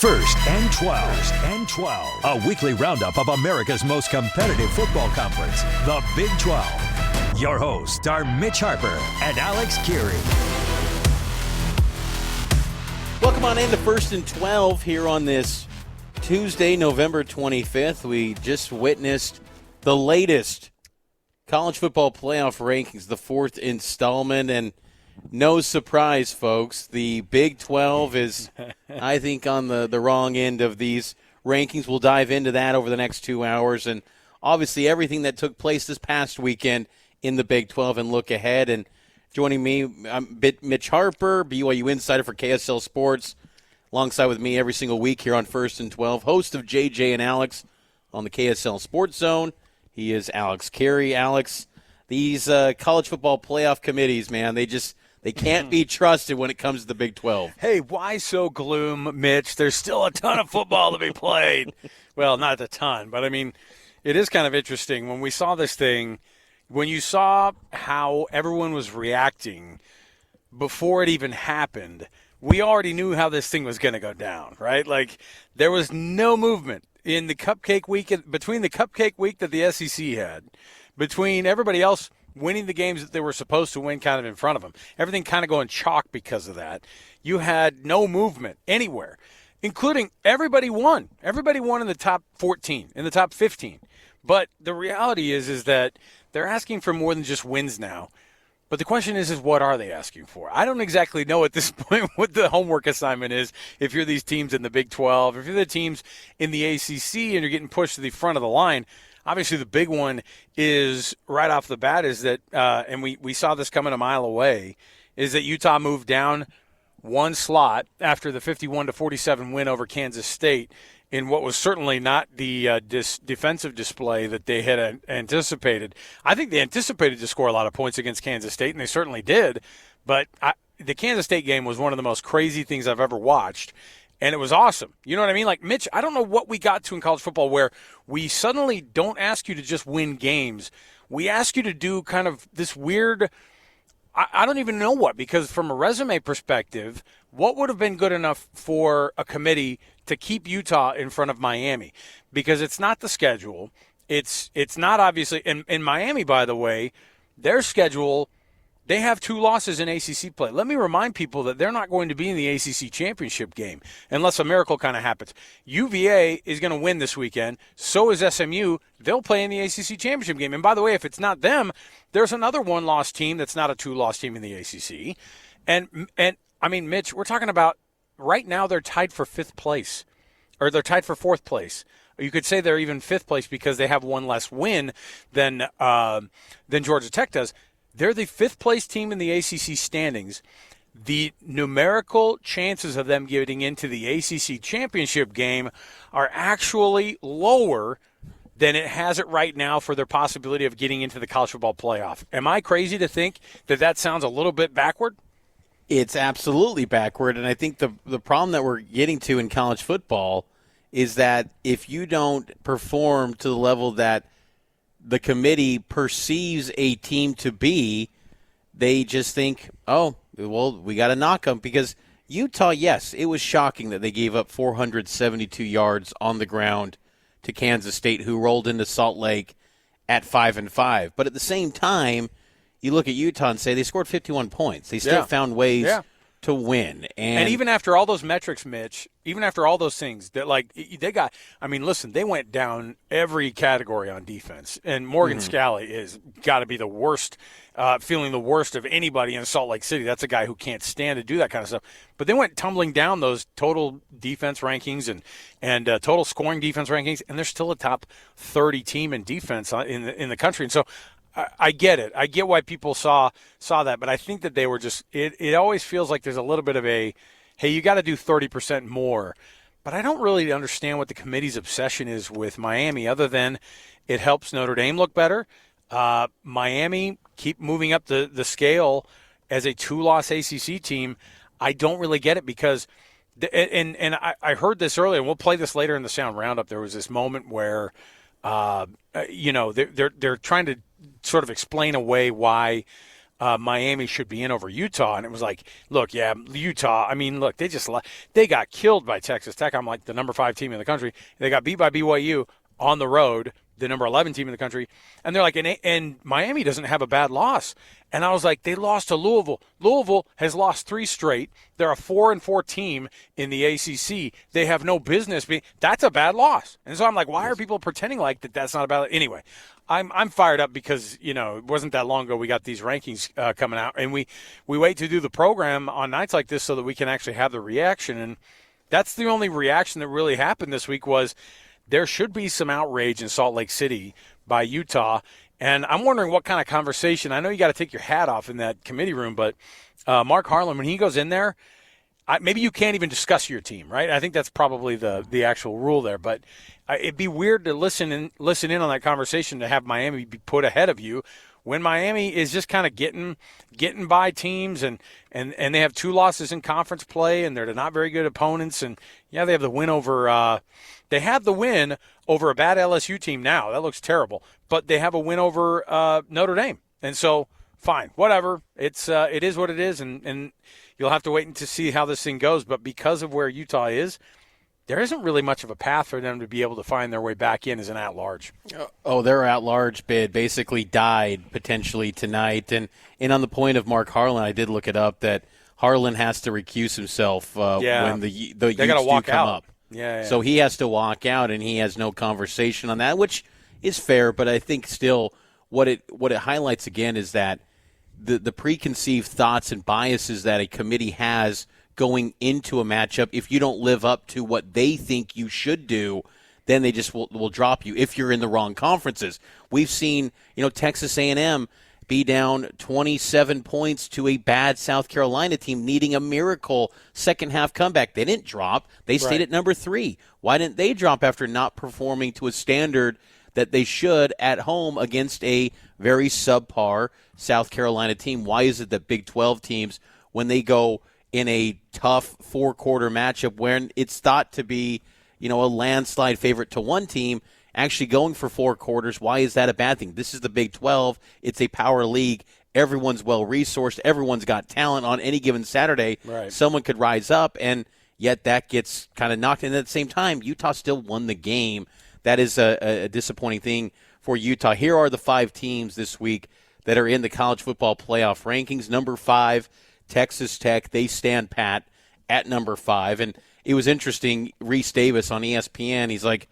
First and 12. A weekly roundup of America's most competitive football conference, the Big 12. Your hosts are Mitch Harper and Alex Kirry. Welcome on into First and 12 here on this Tuesday, November 25th. We just witnessed the latest college football playoff rankings, the fourth installment, and no surprise, folks, the Big 12 is, I think, on the wrong end of these rankings. We'll dive into that over the next 2 hours, and obviously everything that took place this past weekend in the Big 12 and look ahead. And joining me, I'm Mitch Harper, BYU insider for KSL Sports, alongside with me every single week here on First and 12, host of JJ and Alex on the KSL Sports Zone. He is Alex Kirry. Alex, these college football playoff committees, man, they can't be trusted when it comes to the Big 12. Hey, why so gloom, Mitch? There's still a ton of football to be played. Well, not a ton, but I mean, it is kind of interesting. When we saw this thing, when you saw how everyone was reacting before it even happened, we already knew how this thing was going to go down, right? Like, there was no movement in the cupcake week, between the cupcake week that the SEC had, between everybody else winning the games that they were supposed to win kind of in front of them. Everything kind of going chalk because of that. You had no movement anywhere, including everybody won. Everybody won in the top 14, in the top 15. But the reality is that they're asking for more than just wins now. But the question is what are they asking for? I don't exactly know at this point what the homework assignment is if you're these teams in the Big 12, if you're the teams in the ACC and you're getting pushed to the front of the line. Obviously, the big one is right off the bat is that, and we saw this coming a mile away, is that Utah moved down one slot after the 51-47 win over Kansas State in what was certainly not the defensive display that they had anticipated. I think they anticipated to score a lot of points against Kansas State, and they certainly did. But the Kansas State game was one of the most crazy things I've ever watched. And it was awesome. You know what I mean? Like, Mitch, I don't know what we got to in college football where we suddenly don't ask you to just win games. We ask you to do kind of this weird, I don't even know what, because from a resume perspective, what would have been good enough for a committee to keep Utah in front of Miami? Because it's not the schedule. It's not obviously, in Miami, by the way, their schedule, they have 2 losses in ACC play. Let me remind people that they're not going to be in the ACC championship game unless a miracle kind of happens. UVA is going to win this weekend. So is SMU. They'll play in the ACC championship game. And by the way, if it's not them, there's another 1-loss team that's not a 2-loss team in the ACC. And I mean, Mitch, we're talking about right now they're tied for 5th place, or they're tied for 4th place. You could say they're even 5th place because they have 1 less win than Georgia Tech does. They're the 5th place team in the ACC standings. The numerical chances of them getting into the ACC championship game are actually lower than it has it right now for their possibility of getting into the college football playoff. Am I crazy to think that sounds a little bit backward? It's absolutely backward, and I think the problem that we're getting to in college football is that if you don't perform to the level that the committee perceives a team to be, they just think, oh, well, we got to knock them. Because Utah, yes, it was shocking that they gave up 472 yards on the ground to Kansas State, who rolled into Salt Lake at 5-5. But at the same time, you look at Utah and say they scored 51 points. They still found ways to win. And even after all those metrics, Mitch, even after all those things, that like they got, I mean, listen, they went down every category on defense. And Morgan Scalley is got to be the worst, feeling the worst of anybody in Salt Lake City. That's a guy who can't stand to do that kind of stuff. But they went tumbling down those total defense rankings and total scoring defense rankings, and they're still a top 30 team in defense in the country. And so I get it. I get why people saw that, but I think that they were just it always feels like there's a little bit of a, hey, you got to do 30% more. But I don't really understand what the committee's obsession is with Miami other than it helps Notre Dame look better. Miami keep moving up the scale as a 2-loss ACC team. I don't really get it because and I heard this earlier, and we'll play this later in the Sound Roundup. There was this moment where they're trying to sort of explain away why Miami should be in over Utah, and it was like, look, yeah, Utah. I mean, look, they got killed by Texas Tech. I'm like the number 5 team in the country. They got beat by BYU on the road, the number 11 team in the country, and they're like, and Miami doesn't have a bad loss. And I was like, they lost to Louisville. Louisville has lost 3 straight. They're a 4-4 team in the ACC. They have no business being. That's a bad loss. And so I'm like, why are people pretending like that's not a bad? Anyway, I'm fired up because it wasn't that long ago we got these rankings coming out, and we wait to do the program on nights like this so that we can actually have the reaction. And that's the only reaction that really happened this week was there should be some outrage in Salt Lake City by Utah. And I'm wondering what kind of conversation. I know you got to take your hat off in that committee room, but Mark Harlan, when he goes in there, maybe you can't even discuss your team, right? I think that's probably the actual rule there. But it'd be weird to listen in on that conversation to have Miami be put ahead of you when Miami is just kind of getting by teams and they have 2 losses in conference play and they're not very good opponents. And yeah, they have the win over. They have the win over a bad LSU team now. That looks terrible. But they have a win over Notre Dame. And so, fine, whatever. It is what it is, and you'll have to wait to see how this thing goes. But because of where Utah is, there isn't really much of a path for them to be able to find their way back in as an at-large. Oh, their at-large bid basically died potentially tonight. And on the point of Mark Harlan, I did look it up that Harlan has to recuse himself when the Utes do come up. Yeah. So he has to walk out, and he has no conversation on that, which is fair. But I think still what it highlights again is that the preconceived thoughts and biases that a committee has going into a matchup, if you don't live up to what they think you should do, then they just will drop you if you're in the wrong conferences. We've seen Texas A&M be down 27 points to a bad South Carolina team needing a miracle second-half comeback. They didn't drop. They stayed at number 3. Why didn't they drop after not performing to a standard that they should at home against a very subpar South Carolina team? Why is it that Big 12 teams, when they go in a tough 4-quarter matchup when it's thought to be a landslide favorite to one team, actually going for 4 quarters, why is that a bad thing? This is the Big 12. It's a power league. Everyone's well-resourced. Everyone's got talent on any given Saturday. Right. Someone could rise up, and yet that gets kind of knocked in. At the same time, Utah still won the game. That is a disappointing thing for Utah. Here are the 5 teams this week that are in the college football playoff rankings. Number 5, Texas Tech. They stand pat at number 5. And it was interesting, Reese Davis on ESPN, he's like,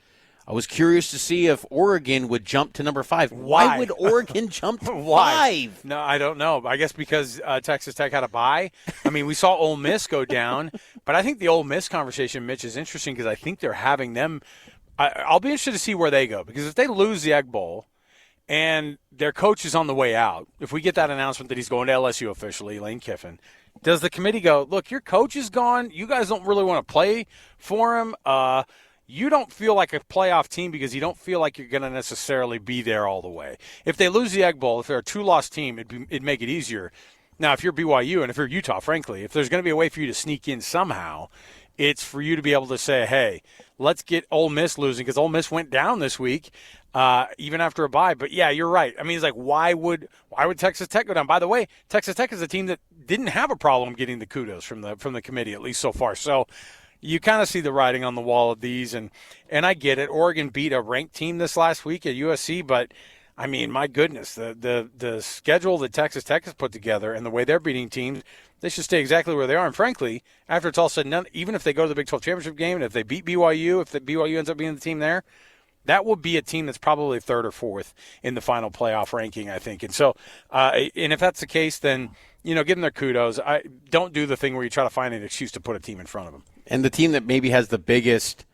I was curious to see if Oregon would jump to number 5. Why would Oregon jump to 5? No, I don't know. I guess because Texas Tech had a bye. I mean, we saw Ole Miss go down, but I think the Ole Miss conversation, Mitch, is interesting because I think they're having them. I'll be interested to see where they go because if they lose the Egg Bowl and their coach is on the way out, if we get that announcement that he's going to LSU officially, Lane Kiffin, does the committee go, look, your coach is gone. You guys don't really want to play for him. You don't feel like a playoff team because you don't feel like you're going to necessarily be there all the way. If they lose the Egg Bowl, if they're a 2-loss team, it'd make it easier. Now, if you're BYU and if you're Utah, frankly, if there's going to be a way for you to sneak in somehow, it's for you to be able to say, hey, let's get Ole Miss losing because Ole Miss went down this week, even after a bye. But, yeah, you're right. I mean, it's like why would Texas Tech go down? By the way, Texas Tech is a team that didn't have a problem getting the kudos from the committee, at least so far. So you kind of see the writing on the wall of these, and I get it. Oregon beat a ranked team this last week at USC, but I mean, my goodness, the schedule that Texas Tech has put together and the way they're beating teams, they should stay exactly where they are. And frankly, after it's all said and done, even if they go to the Big 12 championship game and if they beat BYU, if the BYU ends up being the team there, that will be a team that's probably 3rd or 4th in the final playoff ranking, I think. And so, and if that's the case, then give them their kudos. Don't do the thing where you try to find an excuse to put a team in front of them. And the team that maybe has the biggest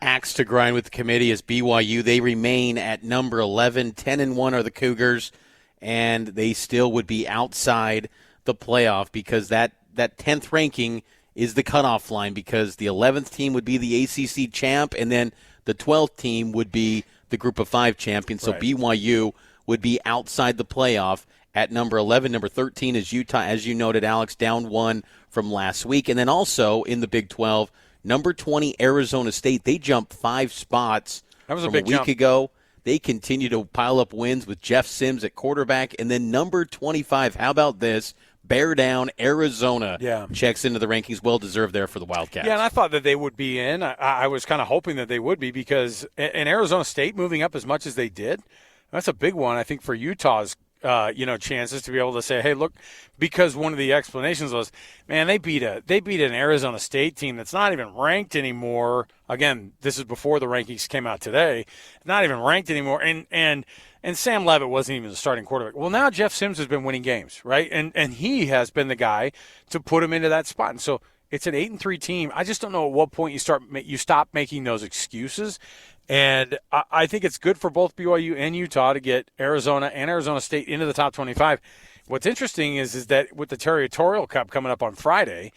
axe to grind with the committee is BYU. They remain at number 11. 10-1 are the Cougars, and they still would be outside the playoff because that 10th ranking is the cutoff line because the 11th team would be the ACC champ, and then the 12th team would be the Group of 5 champion. So right. BYU would be outside the playoff at number 11. Number 13 is Utah, as you noted, Alex, down 1 from last week. And then also in the Big 12, number 20, Arizona State. They jumped 5 spots that was from a big week jump ago. They continue to pile up wins with Jeff Sims at quarterback. And then number 25, how about this? Bear down, Arizona checks into the rankings. Well-deserved there for the Wildcats. Yeah, and I thought that they would be in. I was kind of hoping that they would be because in Arizona State moving up as much as they did, that's a big one, I think, for Utah's chances to be able to say, hey, look, because one of the explanations was, man, they beat an Arizona State team that's not even ranked anymore. Again, this is before the rankings came out today. Not even ranked anymore. And Sam Leavitt wasn't even the starting quarterback. Well, now Jeff Sims has been winning games, right? And he has been the guy to put him into that spot. And so it's an 8-3 team. I just don't know at what point you stop making those excuses. And I think it's good for both BYU and Utah to get Arizona and Arizona State into the top 25. What's interesting is that with the Territorial Cup coming up on Friday,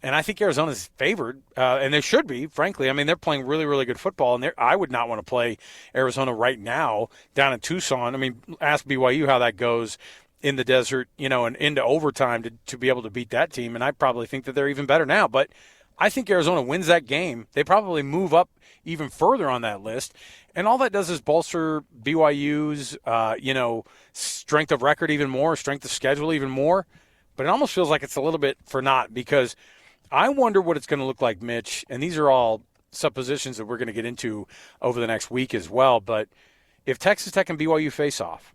and I think Arizona's favored, and they should be, frankly. I mean, they're playing really, really good football, and I would not want to play Arizona right now down in Tucson. I mean, ask BYU how that goes in the desert, and into overtime to be able to beat that team, and I probably think that they're even better now. But I think Arizona wins that game. They probably move up even further on that list, and all that does is bolster BYU's, strength of record even more, strength of schedule even more. But it almost feels like it's a little bit for naught because I wonder what it's going to look like, Mitch, and these are all suppositions that we're going to get into over the next week as well. But if Texas Tech and BYU face off,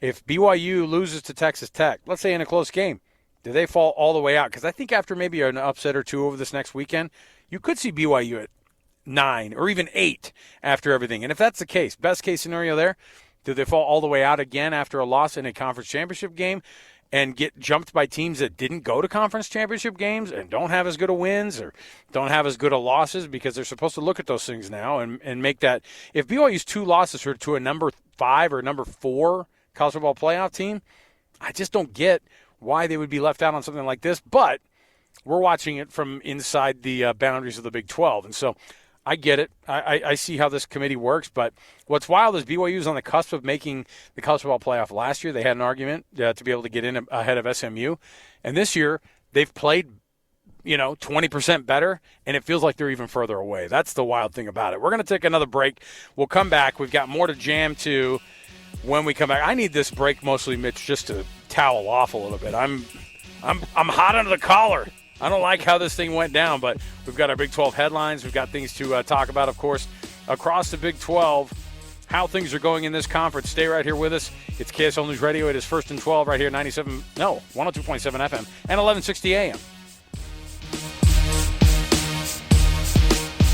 if BYU loses to Texas Tech, let's say in a close game, do they fall all the way out? Because I think after maybe an upset or two over this next weekend, you could see BYU at 9 or even 8 after everything. And if that's the case, best case scenario there, do they fall all the way out again after a loss in a conference championship game and get jumped by teams that didn't go to conference championship games and don't have as good of wins or don't have as good of losses, because they're supposed to look at those things now and make that. If BYU's 2 losses are to a number 5 or number 4 college football playoff team, I just don't get why they would be left out on something like this. But we're watching it from inside the boundaries of the Big 12. And so I get it. I see how this committee works. But what's wild is BYU's on the cusp of making the college football playoff. Last year they had an argument to be able to get in ahead of SMU. And this year they've played 20% better, and it feels like they're even further away. That's the wild thing about it. We're going to take another break. We'll come back. We've got more to jam to when we come back. I need this break mostly, Mitch, just to towel off a little bit. I'm hot under the collar. I don't like how this thing went down, but we've got our Big 12 headlines. We've got things to talk about, of course, across the Big 12, how things are going in this conference. Stay right here with us. It's KSL News Radio. It is First and 12 right here, 102.7 FM and 1160 AM.